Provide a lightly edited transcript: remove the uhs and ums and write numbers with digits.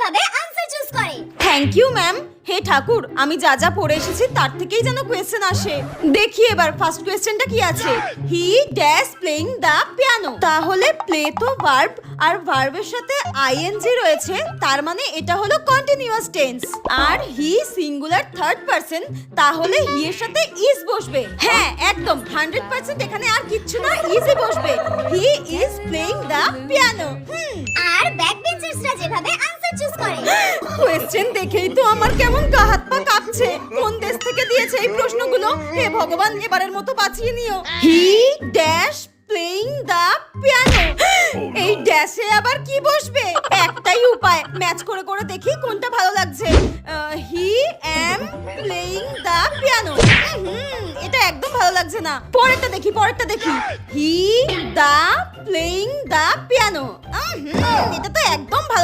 যেভাবে answer choose করে। Thank you ma'am. হে ঠাকুর, আমি যা যা পড়ে এসেছি তার থেকেই যেন কোয়েশ্চেন আসে। দেখি এবার ফার্স্ট কোয়েশ্চেনটা কি আছে। He dash playing the piano. তাহলে প্লে তো ভার্ব, আর ভার্বের সাথে আইএনজি রয়েছে, তার মানে এটা হলো কন্টিনিউয়াস টেন্স। আর হি সিঙ্গুলার থার্ড পারসন, তাহলে হি এর সাথে ইজ বসবে। হ্যাঁ একদম 100% এখানে আর কিচ্ছু না, ইজই বসবে। He is playing the piano. আর ব্যাক বেঞ্চার্সরা যেভাবে আনসার চুজ করে। কোয়েশ্চেন দেখেই তো আমার কেমন গা হাত পা কাঁপছে। কোন দেশ থেকে দিয়েছে এই প্রশ্নগুলো? হে ভগবান, এবারের মতো বাঁচিয়ে নিও। He dash playing the piano. এই ড্যাশে আবার কি বসবে? একটাই উপায়, ম্যাচ করে করে দেখি কোনটা ভালো লাগছে। হি এম প্লেইং দ্য পিয়ানো। এটা একদম ভালো লাগছে না। পরেরটা দেখি, পরেরটা দেখি। হি দা প্লেইং দ্য পিয়ানো। এটা তো একদম ভালো